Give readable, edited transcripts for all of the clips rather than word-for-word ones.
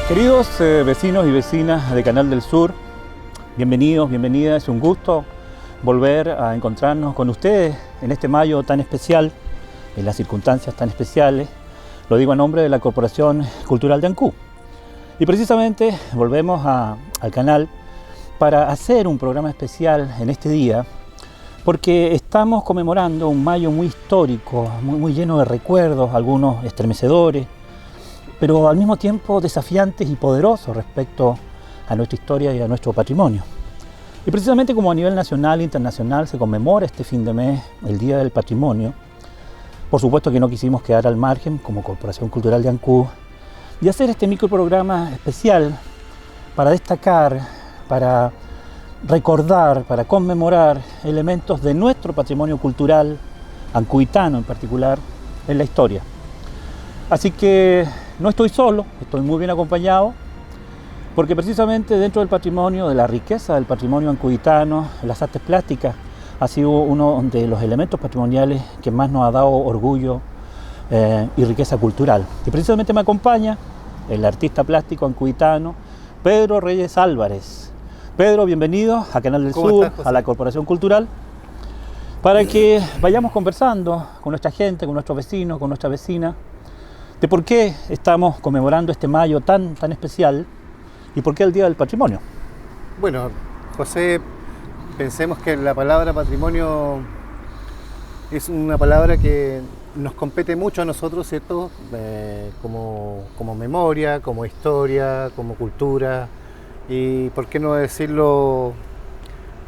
Queridos vecinos y vecinas de Canal del Sur, bienvenidos, bienvenidas. Es un gusto volver a encontrarnos con ustedes en este mayo tan especial, en las circunstancias tan especiales. Lo digo a nombre de la Corporación Cultural de Ancú. Y precisamente volvemos al canal para hacer un programa especial en este día, porque estamos conmemorando un mayo muy histórico, muy lleno de recuerdos, algunos estremecedores, pero al mismo tiempo desafiantes y poderosos respecto a nuestra historia y a nuestro patrimonio. Y precisamente como a nivel nacional e internacional se conmemora este fin de mes el Día del Patrimonio, por supuesto que no quisimos quedar al margen como Corporación Cultural de Ancú y hacer este microprograma especial para destacar, para recordar, para conmemorar elementos de nuestro patrimonio cultural, ancuitano en particular, en la historia. Así que no estoy solo, estoy muy bien acompañado, porque precisamente dentro del patrimonio, de la riqueza del patrimonio ancuitano, las artes plásticas ha sido uno de los elementos patrimoniales que más nos ha dado orgullo y riqueza cultural. Y precisamente me acompaña el artista plástico ancuitano Pedro Reyes Álvarez. Pedro, bienvenido a Canal del Sur, estás, a la Corporación Cultural, para que vayamos conversando con nuestra gente, con nuestros vecinos, con nuestra vecina, de por qué estamos conmemorando este mayo tan especial y por qué el Día del Patrimonio. Bueno, José, pensemos que la palabra patrimonio es una palabra que nos compete mucho a nosotros, ¿cierto? Como memoria, como historia, como cultura, y por qué no decirlo,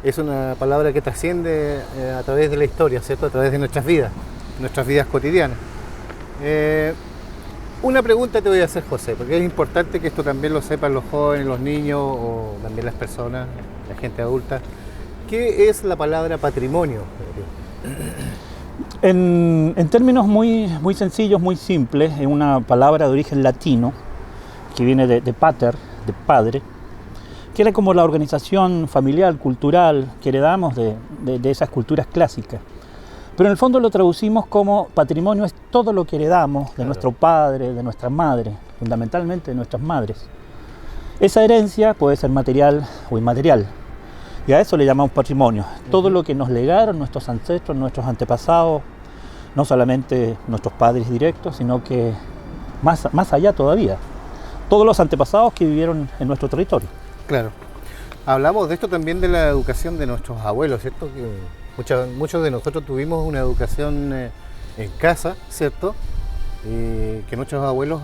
es una palabra que trasciende a través de la historia, ¿cierto? A través de nuestras vidas cotidianas. Una pregunta te voy a hacer, José, porque es importante que esto también lo sepan los jóvenes, los niños o también las personas, la gente adulta. ¿Qué es la palabra patrimonio? En términos muy sencillos, muy simples, es una palabra de origen latino que viene de pater, de padre, que era como la organización familiar, cultural que heredamos de esas culturas clásicas. Pero en el fondo lo traducimos como patrimonio es todo lo que heredamos de nuestro padre, de nuestra madre, fundamentalmente de nuestras madres. Esa herencia puede ser material o inmaterial, y a eso le llamamos patrimonio. Todo lo que nos legaron nuestros ancestros, nuestros antepasados, no solamente nuestros padres directos, sino que más allá todavía, todos los antepasados que vivieron en nuestro territorio. Claro. Hablamos de esto también de la educación de nuestros abuelos, ¿cierto? Que muchos de nosotros tuvimos una educación en casa, ¿cierto? Que nuestros abuelos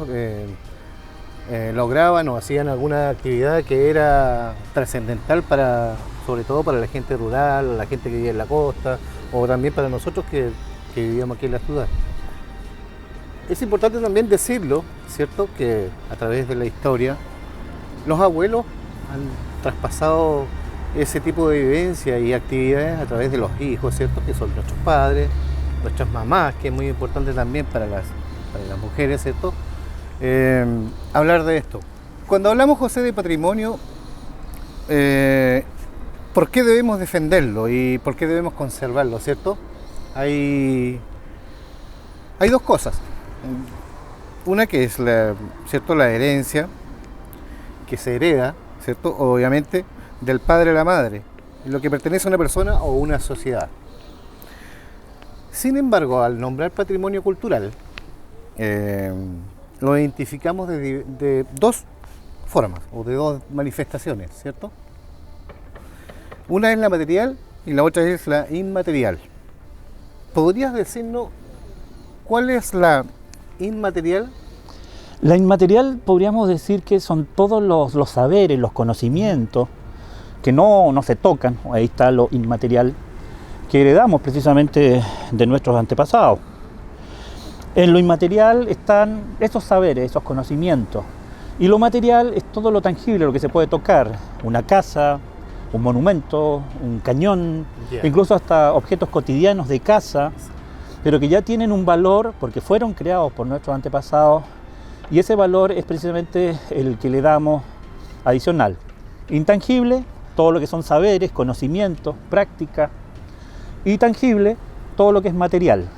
lograban o hacían alguna actividad que era trascendental sobre todo para la gente rural, la gente que vivía en la costa, o también para nosotros que vivíamos aquí en la ciudad. Es importante también decirlo, ¿cierto? Que a través de la historia, los abuelos han traspasado ese tipo de vivencia y actividades a través de los hijos, ¿cierto? Que son nuestros padres, nuestras mamás, que es muy importante también para las mujeres, ¿cierto? Hablar de esto. Cuando hablamos, José, de patrimonio, ¿por qué debemos defenderlo y por qué debemos conservarlo, ¿cierto? Hay dos cosas. Una que es ¿cierto? La herencia que se hereda, ¿cierto? Obviamente del padre a la madre, lo que pertenece a una persona o una sociedad. Sin embargo, al nombrar patrimonio cultural, lo identificamos de dos formas o de dos manifestaciones, ¿cierto? Una es la material y la otra es la inmaterial. ¿Podrías decirnos cuál es la inmaterial? La inmaterial podríamos decir que son todos los saberes, los conocimientos que no se tocan, ahí está lo inmaterial, que heredamos precisamente de nuestros antepasados. En lo inmaterial están esos saberes, esos conocimientos, y lo material es todo lo tangible, lo que se puede tocar, una casa, un monumento, un cañón, incluso hasta objetos cotidianos de casa, pero que ya tienen un valor porque fueron creados por nuestros antepasados, y ese valor es precisamente el que le damos adicional. Intangible, todo lo que son saberes, conocimientos, práctica, y tangible, todo lo que es material,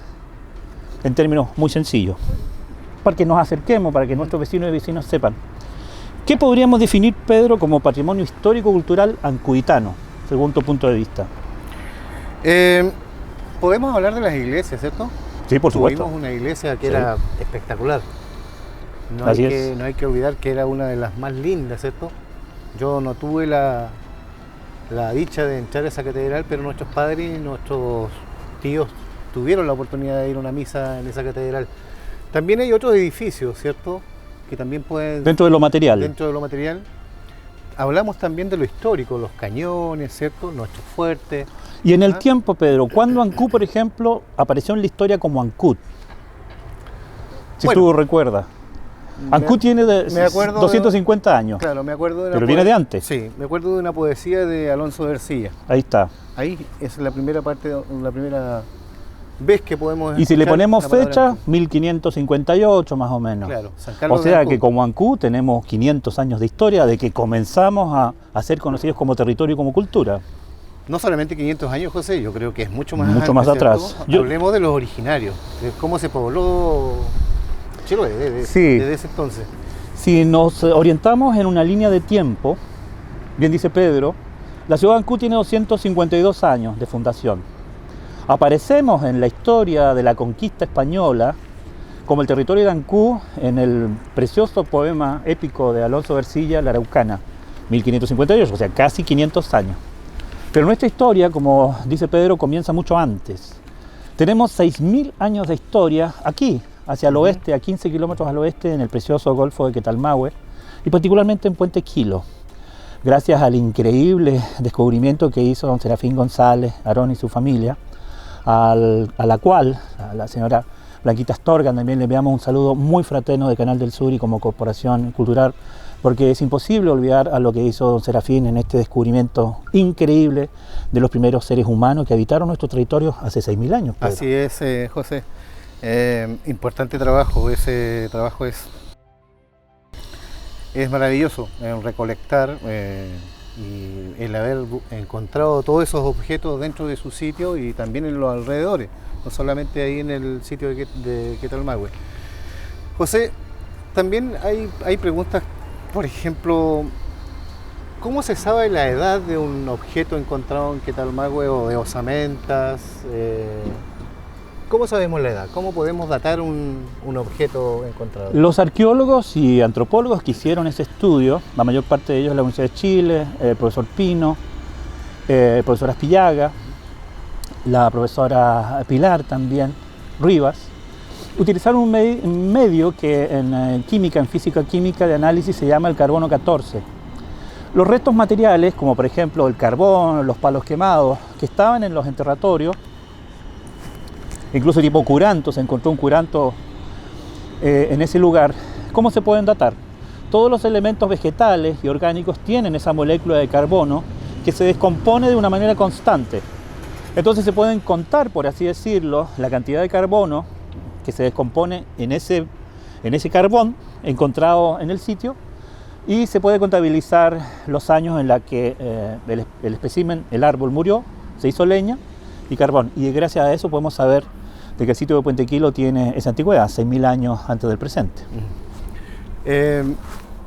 en términos muy sencillos, para que nos acerquemos, para que nuestros vecinos y vecinos sepan ¿Qué podríamos definir, Pedro, como patrimonio histórico-cultural ancuditano, según tu punto de vista? Podemos hablar de las iglesias, ¿cierto? Sí, por supuesto. Tuvimos una iglesia que Sí. era espectacular. No Así no hay que olvidar que era una de las más lindas, ¿cierto? Yo no tuve la dicha de entrar a esa catedral, pero nuestros padres y nuestros tíos tuvieron la oportunidad de ir a una misa en esa catedral. También hay otros edificios, ¿cierto? Que también pueden... Dentro de lo material. Dentro de lo material. Hablamos también de lo histórico, los cañones, ¿cierto? Nuestros fuertes. Y en el tiempo, Pedro, ¿cuándo Ancud, por ejemplo, apareció en la historia como Ancud? Si Bueno, tú recuerdas. Ancud tiene me acuerdo 250 años. Claro, me acuerdo de Pero viene de antes. Sí, me acuerdo de una poesía de Alonso de Ercilla. Ahí está. Ahí es la primera parte, la primera vez que podemos Y si le escuchar ponemos la palabra fecha, Ancud. 1558 más o menos. Claro, San Carlos O de sea Ancud. que como Ancud tenemos 500 años de historia de que comenzamos a ser conocidos como territorio y como cultura. No solamente 500 años, José, yo creo que es mucho más Mucho más ¿cierto? atrás. Hablemos de los originarios, de cómo se pobló Chiloé Sí. desde ese entonces. Si nos orientamos en una línea de tiempo, bien dice Pedro, la ciudad de Ancud tiene 252 años de fundación. Aparecemos en la historia de la conquista española como el territorio de Ancud en el precioso poema épico de Alonso de Ercilla, La Araucana, 1558, o sea, casi 500 años. Pero nuestra historia, como dice Pedro, comienza mucho antes. Tenemos 6.000 años de historia aquí, hacia el oeste, a 15 kilómetros al oeste, en el precioso Golfo de Quetalmahue, y particularmente en Puente Quilo, gracias al increíble descubrimiento que hizo don Serafín González, Arón y su familia, a la cual, a la señora Blanquita Astorga, también le enviamos un saludo muy fraterno de Canal del Sur y como Corporación Cultural, porque es imposible olvidar a lo que hizo don Serafín en este descubrimiento increíble de los primeros seres humanos que habitaron nuestro territorio hace 6.000 años. Pedro. Así es, José. Importante trabajo, ese trabajo es maravilloso en recolectar y el haber encontrado todos esos objetos dentro de su sitio y también en los alrededores, no solamente ahí en el sitio de Quetalmahue. José, también hay preguntas, por ejemplo, ¿cómo se sabe la edad de un objeto encontrado en Quetalmahue o de osamentas? ¿Cómo sabemos la edad? ¿Cómo podemos datar un objeto encontrado? Los arqueólogos y antropólogos que hicieron ese estudio, la mayor parte de ellos de la Universidad de Chile, el profesor Pino, el profesor Aspillaga, la profesora Pilar también, Rivas, utilizaron un medio que en química, en física química de análisis se llama el carbono 14. Los restos materiales, como por ejemplo el carbón, los palos quemados, que estaban en los enterratorios, incluso tipo curanto, se encontró un curanto en ese lugar. ¿Cómo se pueden datar? Todos los elementos vegetales y orgánicos tienen esa molécula de carbono que se descompone de una manera constante. Entonces se pueden contar, por así decirlo, la cantidad de carbono que se descompone en ese carbón encontrado en el sitio y se puede contabilizar los años en los que el espécimen, el árbol murió, se hizo leña y carbón. Y gracias a eso podemos saber de que el sitio de Puente Quilo tiene esa antigüedad, 6.000 años antes del presente.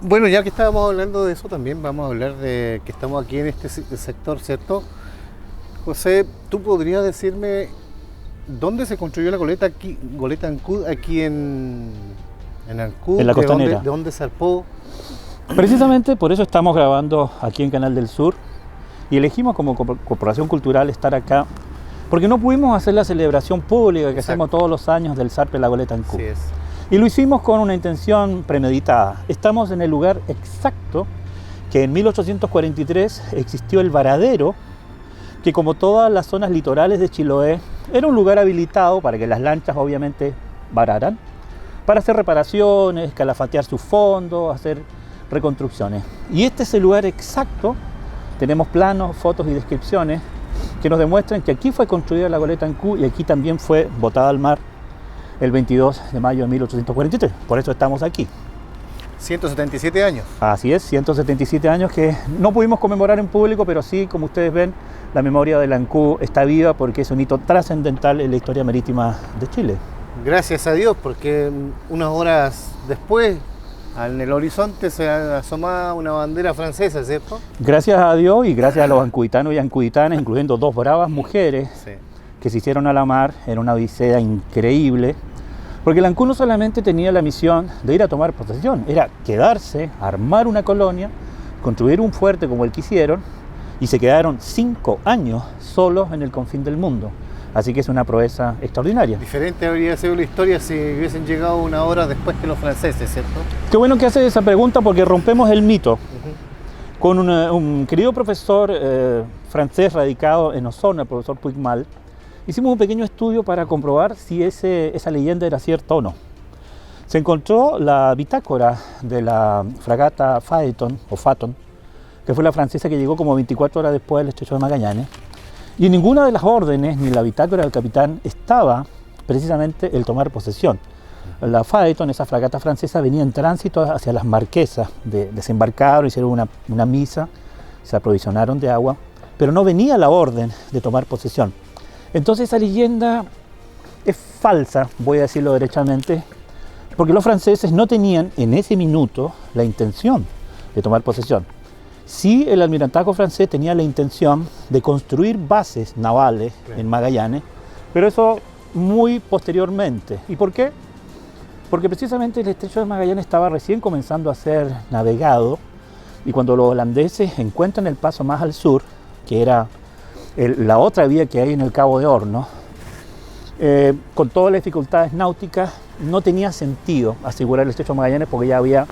Bueno, ya que estábamos hablando de eso, también vamos a hablar de que estamos aquí en este sector, ¿cierto? José, ¿tú podrías decirme dónde se construyó la goleta Ancud aquí en Ancud? En la costanera. ¿De dónde zarpó? Precisamente por eso estamos grabando aquí en Canal del Sur y elegimos como Corporación Cultural estar acá porque no pudimos hacer la celebración pública que hacemos todos los años del zarpe de la goleta Ancud. Así es. Y lo hicimos con una intención premeditada. Estamos en el lugar exacto que en 1843 existió el varadero, que como todas las zonas litorales de Chiloé, era un lugar habilitado para que las lanchas obviamente vararan, para hacer reparaciones, calafatear sus fondos, hacer reconstrucciones. Y este es el lugar exacto, tenemos planos, fotos y descripciones que nos demuestran que aquí fue construida la goleta Ancud y aquí también fue botada al mar el 22 de mayo de 1843. Por eso estamos aquí. 177 años. Así es, 177 años que no pudimos conmemorar en público, pero sí, como ustedes ven, la memoria de la Ancud está viva porque es un hito trascendental en la historia marítima de Chile. Gracias a Dios, porque unas horas después En el horizonte se asomaba una bandera francesa, ¿cierto? Gracias a Dios y gracias a los ancuditanos y ancuditanas, incluyendo dos bravas mujeres Sí. que se hicieron a la mar, era una odisea increíble, porque el Ancud no solamente tenía la misión de ir a tomar posesión, era quedarse, armar una colonia, construir un fuerte como el que hicieron, y se quedaron 5 años solos en el confín del mundo. Así que es una proeza extraordinaria. Diferente habría sido la historia si hubiesen llegado una hora después que los franceses, ¿cierto? Qué bueno que haces esa pregunta porque rompemos el mito. Ujú. Con un querido profesor francés radicado en Osorno, el profesor Puigmal, hicimos un pequeño estudio para comprobar si esa leyenda era cierta o no. Se encontró la bitácora de la fragata Phaeton, o Phaeton, que fue la francesa que llegó como 24 horas después del estrecho de Magallanes, y en ninguna de las órdenes, ni la bitácora del capitán, estaba precisamente el tomar posesión. La Phaeton, esa fragata francesa, venía en tránsito hacia las Marquesas, desembarcaron, hicieron una misa, se aprovisionaron de agua, pero no venía la orden de tomar posesión. Entonces esa leyenda es falsa, voy a decirlo derechamente, porque los franceses no tenían en ese minuto la intención de tomar posesión. Sí, el almirantazgo francés tenía la intención de construir bases navales en Magallanes, pero eso muy posteriormente. ¿Y por qué? Porque precisamente el estrecho de Magallanes estaba recién comenzando a ser navegado, y cuando los holandeses encuentran el paso más al sur, que era la otra vía que hay en el Cabo de Hornos, con todas las dificultades náuticas, no tenía sentido asegurar el estrecho de Magallanes porque ya había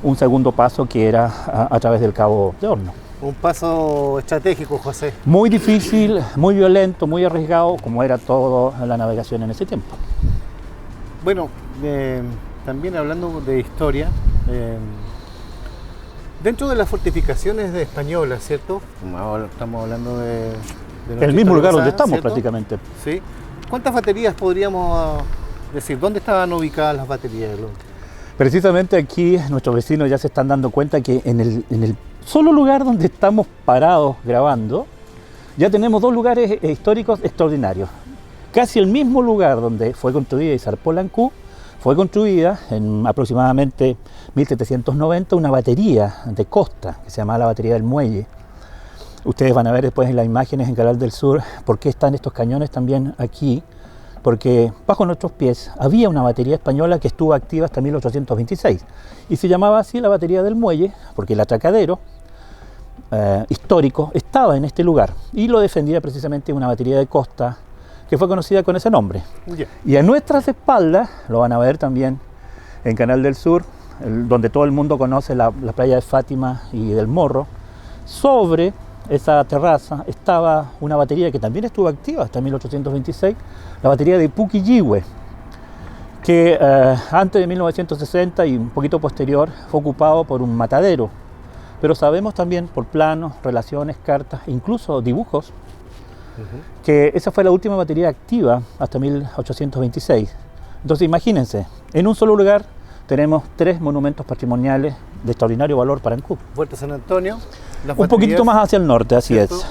un segundo paso que era a través del Cabo de Hornos. Un paso estratégico, José. Muy difícil, muy violento, muy arriesgado, como era toda la navegación en ese tiempo. Bueno, también hablando de historia, dentro de las fortificaciones españolas, ¿cierto? Como ahora estamos hablando de El mismo lugar donde estamos, ¿cierto? prácticamente. Sí. ¿Cuántas baterías podríamos decir? ¿Dónde estaban ubicadas las baterías? Precisamente aquí nuestros vecinos ya se están dando cuenta que en el solo lugar donde estamos parados grabando, ya tenemos dos lugares históricos extraordinarios. Casi el mismo lugar donde fue construida y zarpó la Ancud, fue construida en aproximadamente 1790 una batería de costa que se llamaba la batería del Muelle. Ustedes van a ver después en las imágenes en Canal del Sur por qué están estos cañones también aquí, porque bajo nuestros pies había una batería española que estuvo activa hasta 1826 y se llamaba así la batería del Muelle porque el atracadero histórico estaba en este lugar y lo defendía precisamente una batería de costa que fue conocida con ese nombre. Yeah. Y a nuestras espaldas, lo van a ver también en Canal del Sur, donde todo el mundo conoce la playa de Fátima y del Morro, sobre esa terraza estaba una batería que también estuvo activa hasta 1826, la batería de Puquillohue, que antes de 1960 y un poquito posterior fue ocupado por un matadero, pero sabemos también por planos, relaciones, cartas, incluso dibujos, que esa fue la última batería activa hasta 1826. Entonces imagínense, en un solo lugar tenemos 3 monumentos patrimoniales de extraordinario valor para Ancud. Puerto San Antonio. Un poquitito más hacia el norte, así ¿cierto? es.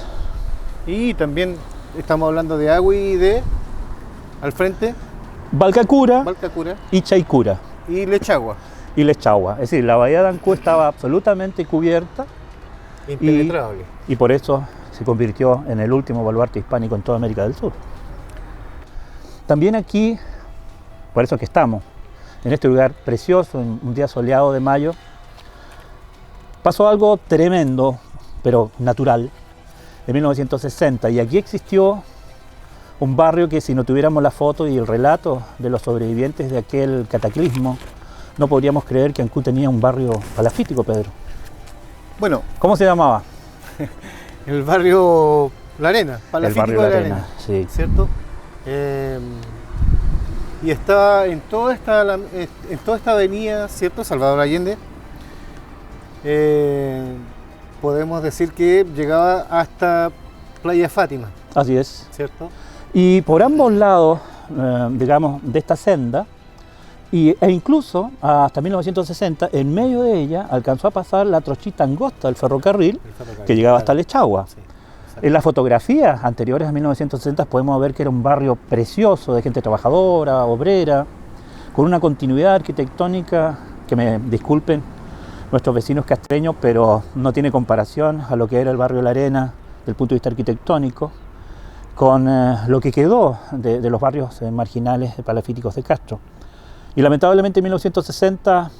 Y también estamos hablando de Agüi y de, al frente, Valcacura Valcacura y Chaicura y Lechagua. y Lechagua. Es decir, la bahía de Ancud estaba absolutamente cubierta Impenetrable. y por eso se convirtió en el último baluarte hispánico en toda América del Sur. También aquí, por eso que estamos, en este lugar precioso, en un día soleado de mayo, pasó algo tremendo, pero natural, en 1960, y aquí existió un barrio que si no tuviéramos la foto y el relato de los sobrevivientes de aquel cataclismo, no podríamos creer que Ancud tenía un barrio palafítico, Pedro. Bueno, ¿Cómo se llamaba? el barrio La Arena, El Palafítico barrio de La La Arena, Arena, sí. ¿cierto? Y está en toda esta avenida, ¿cierto? Salvador Allende. Podemos decir que llegaba hasta Playa Fátima, Así es. ¿cierto? Y por ambos lados, digamos, de esta senda, e incluso hasta 1960, en medio de ella alcanzó a pasar la trochita angosta del ferrocarril que llegaba hasta Lechagua. Sí, En las fotografías anteriores a 1960 podemos ver que era un barrio precioso de gente trabajadora, obrera, con una continuidad arquitectónica que me disculpen nuestros vecinos castreños, pero no tiene comparación a lo que era el barrio La Arena desde el punto de vista arquitectónico, con lo que quedó de los barrios marginales palafíticos de Castro. Y lamentablemente en 1960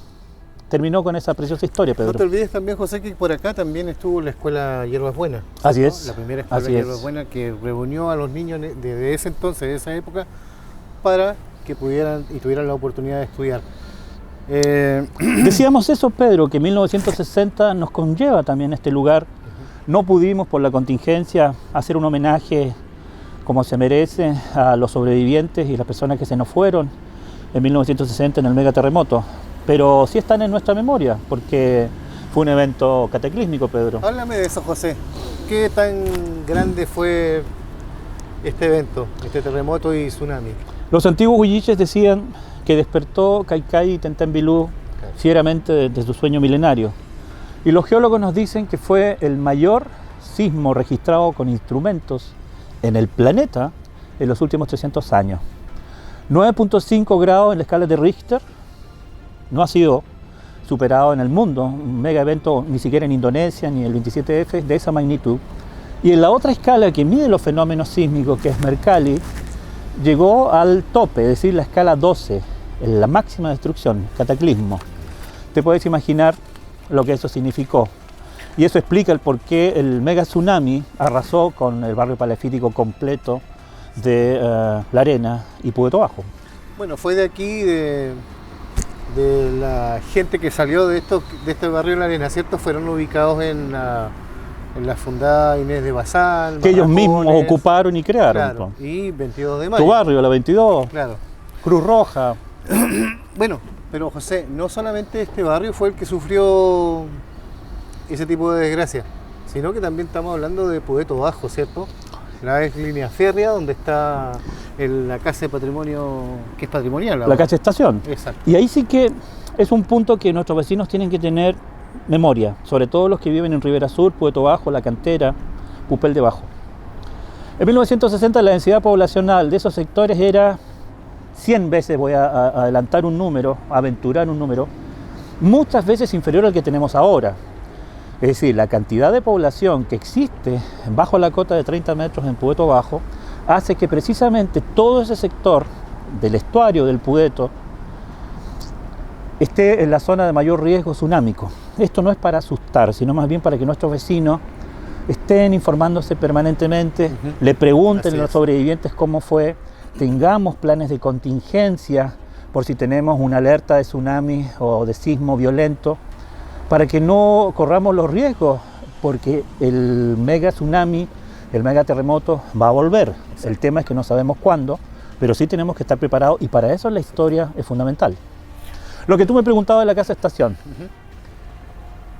terminó con esa preciosa historia, Pedro. No te olvides también, José, que por acá también estuvo la escuela Hierbas Buenas. Así es. La primera escuela Hierbas Buenas que reunió a los niños de ese entonces, de esa época, para que pudieran y tuvieran la oportunidad de estudiar. Decíamos eso, Pedro, que 1960 nos conlleva también este lugar. No pudimos, por la contingencia, hacer un homenaje como se merece a los sobrevivientes y las personas que se nos fueron en 1960 en el megaterremoto. Pero sí están en nuestra memoria, porque fue un evento cataclísmico, Pedro. Háblame de eso, José. ¿Qué tan grande fue este evento, este terremoto y tsunami? Los antiguos huilliches decían que despertó Caicay y Tentembilú fieramente de su sueño milenario. Y los geólogos nos dicen que fue el mayor sismo registrado con instrumentos en el planeta en los últimos 300 años. 9.5 grados en la escala de Richter. No ha sido superado en el mundo, un mega evento ni siquiera en Indonesia ni el 27F de esa magnitud. Y en la otra escala que mide los fenómenos sísmicos, que es Mercalli, llegó al tope, es decir, la escala 12, en la máxima destrucción, cataclismo. Te puedes imaginar lo que eso significó. Y eso explica el por qué el mega tsunami arrasó con el barrio palafítico completo de La Arena y Puerto Bajo. Bueno, fue de aquí, de la gente que salió de este barrio de La Arena, ¿cierto? Fueron ubicados en la fundada Inés de Bazán. Que ellos mismos ocuparon y crearon. Claro, y 22 de mayo. Tu barrio, la 22. Claro. Cruz Roja. Bueno, pero José, no solamente este barrio fue el que sufrió ese tipo de desgracia, sino que también estamos hablando de Puerto Bajo, ¿cierto? La ex línea férrea donde está la casa de patrimonio, que es patrimonial. La casa estación. Exacto. Y ahí sí que es un punto que nuestros vecinos tienen que tener memoria, sobre todo los que viven en Ribera Sur, Puerto Bajo, La Cantera, Pupel de Bajo. En 1960 la densidad poblacional de esos sectores era 100 veces, voy a adelantar un número, aventurar un número, muchas veces inferior al que tenemos ahora. Es decir, la cantidad de población que existe bajo la cota de 30 metros en Puerto Bajo hace que precisamente todo ese sector del estuario del Puerto esté en la zona de mayor riesgo tsunámico. Esto no es para asustar, sino más bien para que nuestros vecinos estén informándose permanentemente, le pregunten a los sobrevivientes cómo fue, tengamos planes de contingencia por si tenemos una alerta de tsunami o de sismo violento, para que no corramos los riesgos, porque el mega tsunami, el mega terremoto va a volver. Sí. El tema es que no sabemos cuándo, pero sí tenemos que estar preparados y para eso la historia es fundamental. Lo que tú me preguntabas de la casa estación.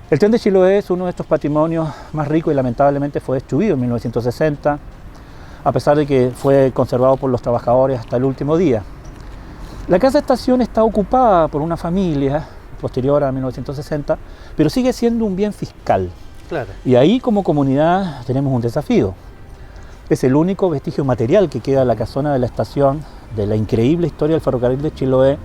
El tren de Chiloé es uno de estos patrimonios más ricos y lamentablemente fue destruido en 1960, a pesar de que fue conservado por los trabajadores hasta el último día. La casa estación está ocupada por una familia posterior a 1960, pero sigue siendo un bien fiscal. Claro. Y ahí como comunidad tenemos un desafío. Es el único vestigio material que queda en la casona de la estación de la increíble historia del ferrocarril de Chiloé,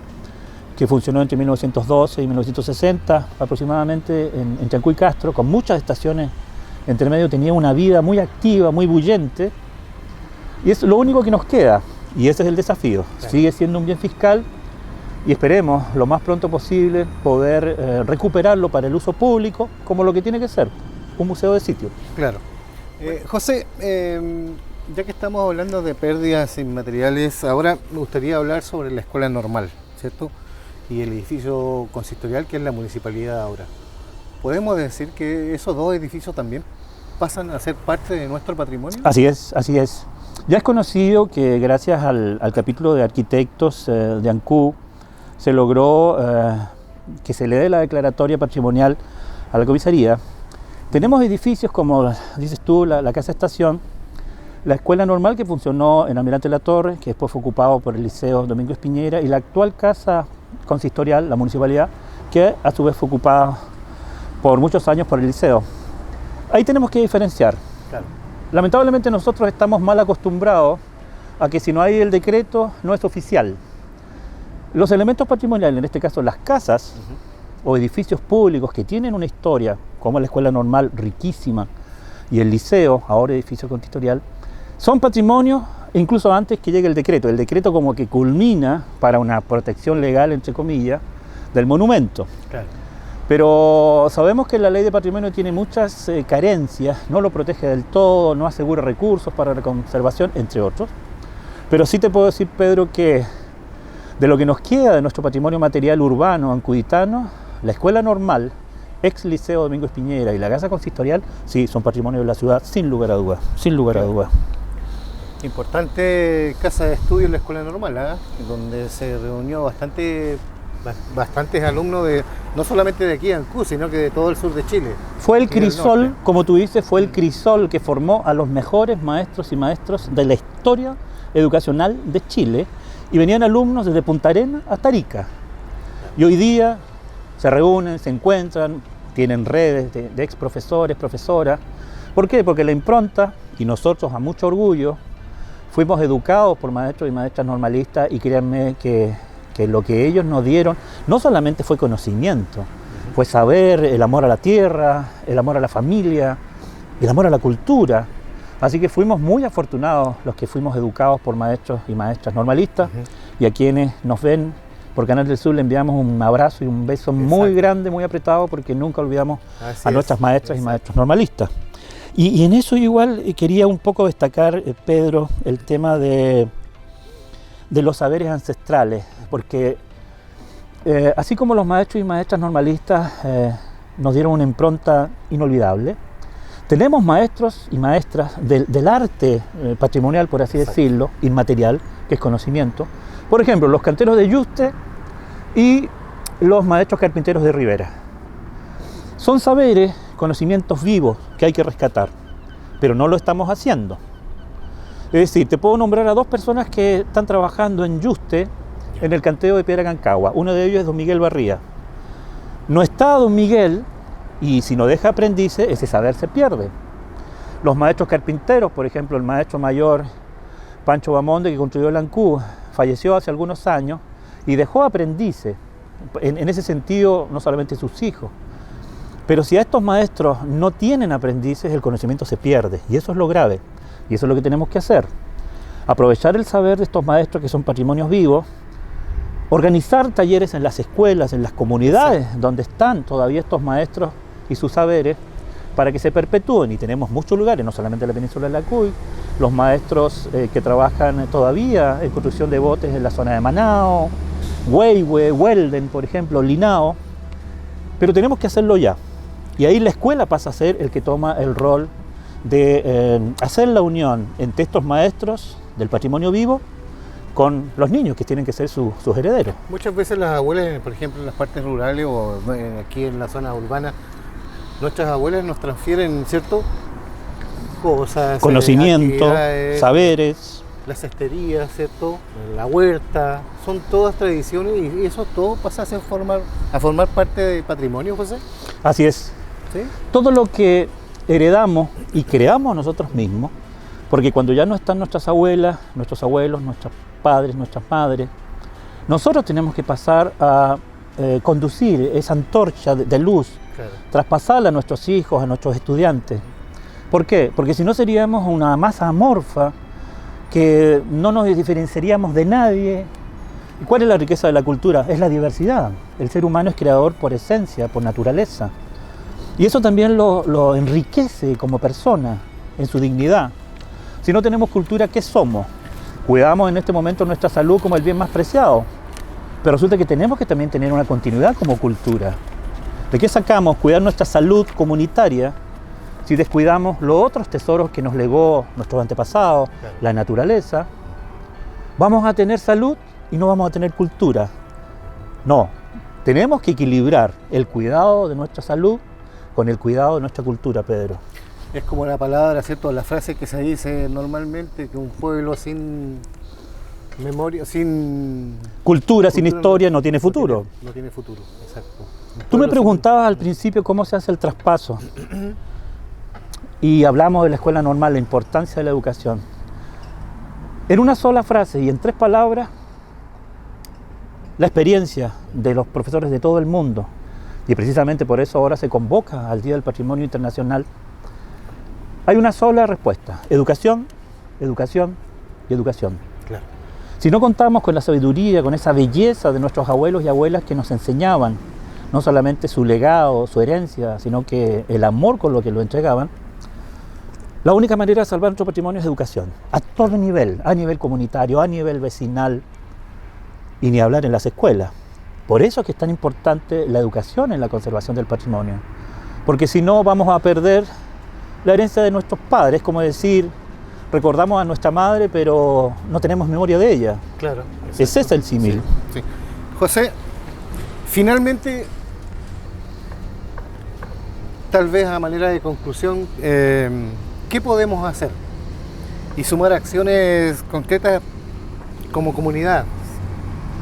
que funcionó entre 1912 y 1960 aproximadamente en Chancuy Castro, con muchas estaciones entre medio, tenía una vida muy activa, muy bullente, y es lo único que nos queda, y ese es el desafío. Claro. Sigue siendo un bien fiscal, y esperemos lo más pronto posible poder recuperarlo para el uso público como lo que tiene que ser, un museo de sitio. Claro. José, ya que estamos hablando de pérdidas inmateriales, ahora me gustaría hablar sobre la escuela normal, ¿cierto? Y el edificio consistorial, que es la municipalidad ahora. ¿Podemos decir que esos dos edificios también pasan a ser parte de nuestro patrimonio? Así es, así es. Ya es conocido que gracias al capítulo de arquitectos de ANCU, se logró que se le dé la declaratoria patrimonial a la comisaría. Tenemos edificios como, dices tú, la Casa Estación, la Escuela Normal, que funcionó en Almirante La Torre, que después fue ocupado por el Liceo Domingo Espiñera, y la actual Casa Consistorial, la municipalidad, que a su vez fue ocupada por muchos años por el Liceo. Ahí tenemos que diferenciar. Claro. Lamentablemente nosotros estamos mal acostumbrados a que si no hay el decreto, no es oficial. Los elementos patrimoniales, en este caso las casas, o edificios públicos que tienen una historia, como la Escuela Normal, riquísima, y el liceo, ahora edificio consistorial, son patrimonio incluso antes que llegue el decreto. El decreto como que culmina para una protección legal, entre comillas, del monumento. Claro. Pero sabemos que la ley de patrimonio tiene muchas carencias, no lo protege del todo, no asegura recursos para la conservación, entre otros. Pero sí te puedo decir, Pedro, que de lo que nos queda de nuestro patrimonio material urbano ancuditano, la Escuela Normal, ex Liceo Domingo Espiñera y la Casa Consistorial, sí, son patrimonio de la ciudad, sin lugar a dudas, sin lugar a dudas. Importante casa de estudio en la Escuela Normal, ¿eh? Donde se reunió bastantes alumnos de no solamente de aquí de Ancud, sino que de todo el sur de Chile. Fue el crisol, como tú dices, fue el crisol que formó a los mejores maestros y maestras de la historia educacional de Chile, y venían alumnos desde Punta Arenas hasta Arica. Y hoy día se reúnen, se encuentran, tienen redes de ex profesores, profesoras. ¿Por qué? Porque la impronta, y nosotros a mucho orgullo, fuimos educados por maestros y maestras normalistas, y créanme que lo que ellos nos dieron no solamente fue conocimiento, fue saber, el amor a la tierra, el amor a la familia, el amor a la cultura. Así que fuimos muy afortunados los que fuimos educados por maestros y maestras normalistas, y a quienes nos ven por Canal del Sur le enviamos un abrazo y un beso muy grande, muy apretado, porque nunca olvidamos a nuestras maestras y maestros normalistas. Y en eso igual quería un poco destacar, Pedro, el tema de los saberes ancestrales, porque así como los maestros y maestras normalistas nos dieron una impronta inolvidable, tenemos maestros y maestras del arte patrimonial, por así decirlo, inmaterial, que es conocimiento. Por ejemplo, los canteros de Yuste y los maestros carpinteros de Rivera. Son saberes, conocimientos vivos que hay que rescatar, pero no lo estamos haciendo. Es decir, te puedo nombrar a dos personas que están trabajando en Yuste, en el canteo de Piedra Cancagua. Uno de ellos es don Miguel Barría. No está don Miguel, y si no deja aprendices, ese saber se pierde. Los maestros carpinteros, por ejemplo, el maestro mayor Pancho Bamonde, que construyó el Ancud, falleció hace algunos años y dejó aprendices. En ese sentido, no solamente sus hijos. Pero si a estos maestros no tienen aprendices, el conocimiento se pierde, y eso es lo grave. Y eso es lo que tenemos que hacer. Aprovechar el saber de estos maestros que son patrimonios vivos, organizar talleres en las escuelas, en las comunidades donde están todavía estos maestros y sus saberes, para que se perpetúen. Y tenemos muchos lugares, no solamente en la península de la Cuy, los maestros que trabajan todavía en construcción de botes en la zona de Manao, Huehue, Huelden, por ejemplo, Linao, pero tenemos que hacerlo ya. Y ahí la escuela pasa a ser el que toma el rol de hacer la unión entre estos maestros del patrimonio vivo con los niños, que tienen que ser sus herederos. Muchas veces las abuelas, por ejemplo, en las partes rurales o aquí en la zona urbana, nuestras abuelas nos transfieren, ¿cierto?, cosas, conocimientos, saberes. La cestería, ¿cierto?, la huerta, son todas tradiciones, y eso todo pasa a formar parte del patrimonio, José. Así es. ¿Sí? Todo lo que heredamos y creamos nosotros mismos, porque cuando ya no están nuestras abuelas, nuestros abuelos, nuestros padres, nuestras madres, nosotros tenemos que pasar a conducir esa antorcha de luz, claro, traspasarla a nuestros hijos, a nuestros estudiantes. ¿Por qué? Porque si no seríamos una masa amorfa que no nos diferenciaríamos de nadie. ¿Y cuál es la riqueza de la cultura? Es la diversidad. El ser humano es creador por esencia, por naturaleza. Y eso también lo enriquece como persona, en su dignidad. Si no tenemos cultura, ¿qué somos? Cuidamos en este momento nuestra salud como el bien más preciado, pero resulta que tenemos que también tener una continuidad como cultura. ¿De qué sacamos cuidar nuestra salud comunitaria si descuidamos los otros tesoros que nos legó nuestros antepasados, claro, la naturaleza? Vamos a tener salud y no vamos a tener cultura. No, tenemos que equilibrar el cuidado de nuestra salud con el cuidado de nuestra cultura, Pedro. Es como la palabra, ¿cierto?, la frase que se dice normalmente, que un pueblo sin memoria, sin cultura, sin historia, no tiene futuro. No tiene futuro, exacto. Tú me preguntabas al principio cómo se hace el traspaso. Y hablamos de la escuela normal, la importancia de la educación. En una sola frase y en 3 palabras, la experiencia de los profesores de todo el mundo y precisamente por eso ahora se convoca al Día del Patrimonio Internacional, hay una sola respuesta: educación, educación y educación. Claro. Si no contamos con la sabiduría, con esa belleza de nuestros abuelos y abuelas que nos enseñaban, no solamente su legado, su herencia, sino que el amor con lo que lo entregaban, la única manera de salvar nuestro patrimonio es educación, a todo nivel, a nivel comunitario, a nivel vecinal, y ni hablar en las escuelas. Por eso es que es tan importante la educación en la conservación del patrimonio, porque si no vamos a perder la herencia de nuestros padres, como decir, recordamos a nuestra madre, pero no tenemos memoria de ella. Claro. Ese es el símil. Sí, sí. José, finalmente, tal vez a manera de conclusión, ¿qué podemos hacer? Y sumar acciones concretas como comunidad.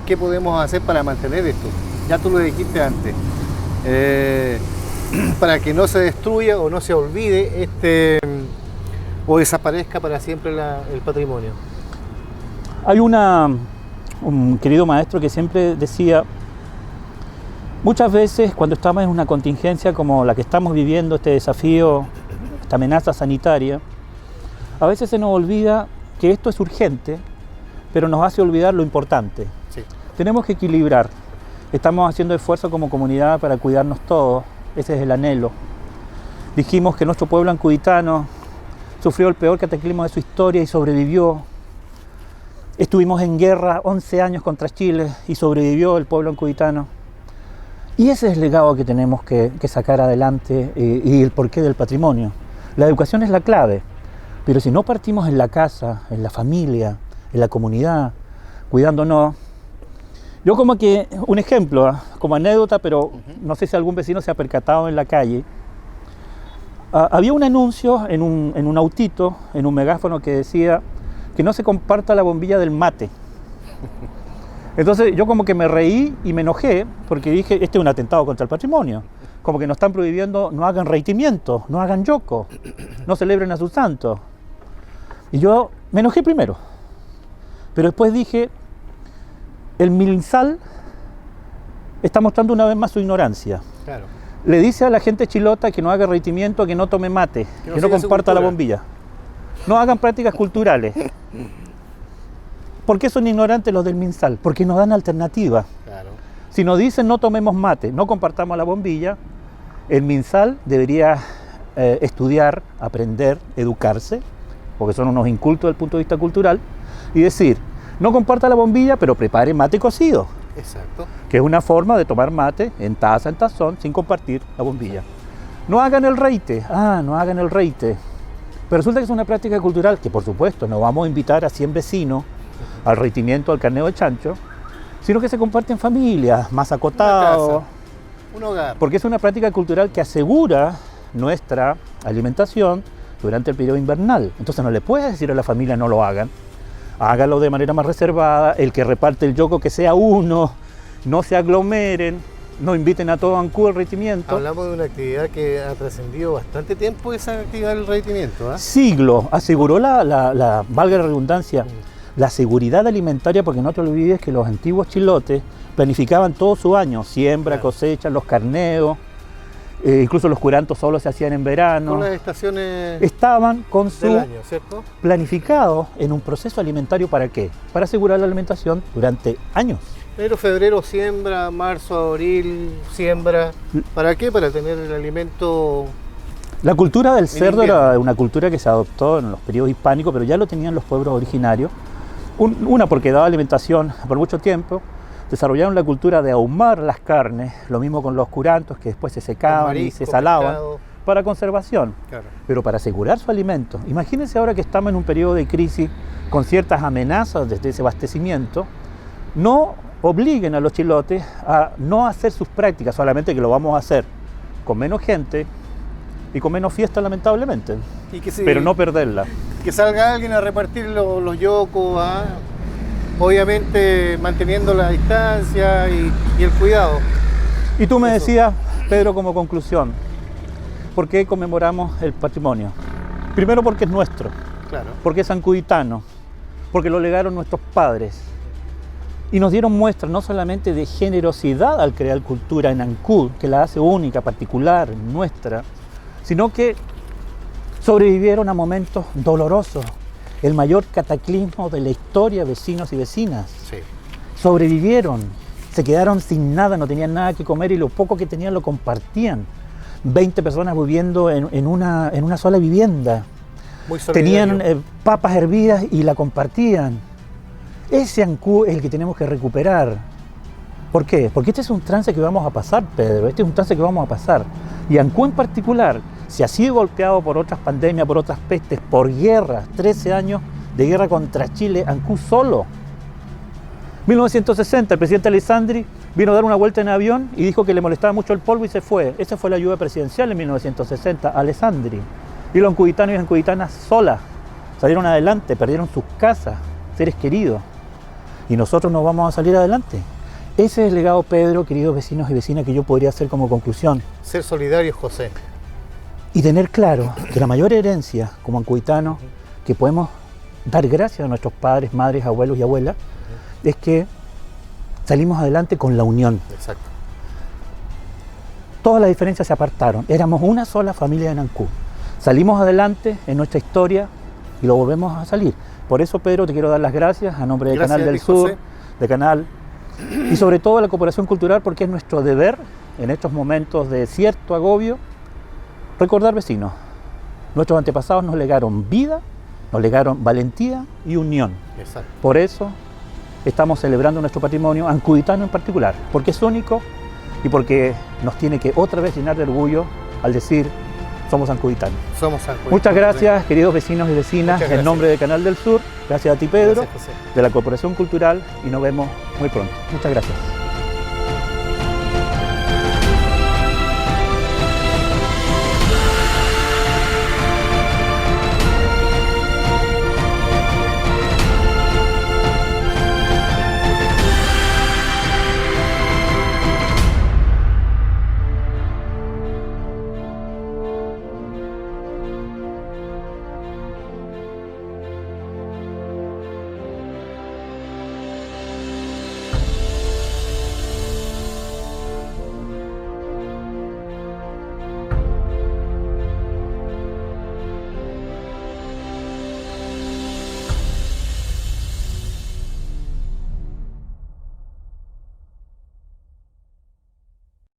¿Qué podemos hacer para mantener esto? Ya tú lo dijiste antes. Para que no se destruya o no se olvide o desaparezca para siempre el patrimonio. Hay un querido maestro que siempre decía, muchas veces cuando estamos en una contingencia como la que estamos viviendo, este desafío, esta amenaza sanitaria, a veces se nos olvida que esto es urgente, pero nos hace olvidar lo importante. Sí. Tenemos que equilibrar. Estamos haciendo esfuerzo como comunidad para cuidarnos todos, ese es el anhelo. Dijimos que nuestro pueblo ancuditano sufrió el peor cataclismo de su historia y sobrevivió. Estuvimos en guerra 11 años contra Chile y sobrevivió el pueblo ancuditano. Y ese es el legado que tenemos que sacar adelante y el porqué del patrimonio. La educación es la clave, pero si no partimos en la casa, en la familia, en la comunidad, cuidándonos. Yo como que, un ejemplo, como anécdota, pero no sé si algún vecino se ha percatado en la calle, había un anuncio en un autito, en un megáfono que decía que no se comparta la bombilla del mate. Entonces yo como que me reí y me enojé porque dije, este es un atentado contra el patrimonio. Como que nos están prohibiendo, no hagan reitimiento, no hagan yoco, no celebren a sus santos. Y yo me enojé primero, pero después dije, el MinSal está mostrando una vez más su ignorancia. Claro. Le dice a la gente chilota que no haga reitimiento, que no tome mate, que no comparta la bombilla. No hagan prácticas culturales. ¿Por qué son ignorantes los del MinSal? Porque nos dan alternativa. Claro. Si nos dicen no tomemos mate, no compartamos la bombilla, el MinSal debería estudiar, aprender, educarse, porque son unos incultos desde el punto de vista cultural, y decir, no comparta la bombilla, pero prepare mate cocido. Exacto. Que es una forma de tomar mate en taza, en tazón, sin compartir la bombilla. No hagan el reite. No hagan el reite. Pero resulta que es una práctica cultural que, por supuesto, no vamos a invitar a 100 vecinos al reitimiento, al carneo de chancho, sino que se comparte en familias, más acotado. Un hogar. Porque es una práctica cultural que asegura nuestra alimentación durante el periodo invernal. Entonces no le puedes decir a la familia no lo hagan. Hágalo de manera más reservada, el que reparte el yoco que sea uno, no se aglomeren, no inviten a todo Ancú al reitimiento. Hablamos de una actividad que ha trascendido bastante tiempo, esa actividad del reitimiento. Siglos, aseguró valga la redundancia, la seguridad alimentaria, porque no te olvides que los antiguos chilotes planificaban todo su año, siembra, claro, cosecha, los carneos, incluso los curantos solo se hacían en verano. Con las estaciones estaban con su del año, ¿cierto? Planificado en un proceso alimentario. ¿Para qué? Para asegurar la alimentación durante años. Enero, febrero siembra, marzo, abril siembra. ¿Para qué? Para tener el alimento. La cultura del cerdo era una cultura que se adoptó en los periodos hispánicos, pero ya lo tenían los pueblos originarios. Una porque daba alimentación por mucho tiempo. Desarrollaron la cultura de ahumar las carnes, lo mismo con los curantos que después se secaban marisco, y se salaban, pescado, para conservación, claro, pero para asegurar su alimento. Imagínense ahora que estamos en un periodo de crisis con ciertas amenazas desde ese abastecimiento, no obliguen a los chilotes a no hacer sus prácticas, solamente que lo vamos a hacer con menos gente y con menos fiesta, lamentablemente, pero no perderla. Que salga alguien a repartir los yocos, obviamente manteniendo la distancia y el cuidado. Y tú me decías, Pedro, como conclusión, ¿por qué conmemoramos el patrimonio? Primero porque es nuestro, claro, porque es ancuditano, porque lo legaron nuestros padres. Y nos dieron muestras no solamente de generosidad al crear cultura en Ancud, que la hace única, particular, nuestra, sino que sobrevivieron a momentos dolorosos, el mayor cataclismo de la historia, vecinos y vecinas. Sí. Sobrevivieron, se quedaron sin nada, no tenían nada que comer y lo poco que tenían lo compartían. 20 personas viviendo en una sola vivienda. Muy solidario. Tenían papas hervidas y la compartían. Ese Ancud es el que tenemos que recuperar. ¿Por qué? Porque este es un trance que vamos a pasar, Pedro. Este es un trance que vamos a pasar. Y Ancud en particular, si ha sido golpeado por otras pandemias, por otras pestes, por guerras, 13 años de guerra contra Chile, Ancud solo. 1960, el presidente Alessandri vino a dar una vuelta en avión y dijo que le molestaba mucho el polvo y se fue. Esa fue la ayuda presidencial en 1960, Alessandri. Y los ancuditanos y ancuditanas solas salieron adelante, perdieron sus casas, seres queridos. Y nosotros nos vamos a salir adelante. Ese es el legado, Pedro, queridos vecinos y vecinas, que yo podría hacer como conclusión. Ser solidarios, José. Y tener claro que la mayor herencia como ancuditanos que podemos dar gracias a nuestros padres, madres, abuelos y abuelas es que salimos adelante con la unión. Exacto. Todas las diferencias se apartaron. Éramos una sola familia en Ancud. Salimos adelante en nuestra historia y lo volvemos a salir. Por eso, Pedro, te quiero dar las gracias a nombre de Gracias Canal a del ti, Sur, José. de Canal, y sobre todo de la Cooperación Cultural, porque es nuestro deber en estos momentos de cierto agobio recordar vecinos. Nuestros antepasados nos legaron vida, nos legaron valentía y unión. Exacto. Por eso estamos celebrando nuestro patrimonio ancuditano en particular, porque es único y porque nos tiene que otra vez llenar de orgullo al decir somos ancuditanos. Somos ancuditanos. Muchas gracias, queridos vecinos y vecinas, Muchas en gracias. nombre de Canal del Sur. Gracias a ti, Pedro, Gracias, José. de la Corporación Cultural, y nos vemos muy pronto. Muchas gracias.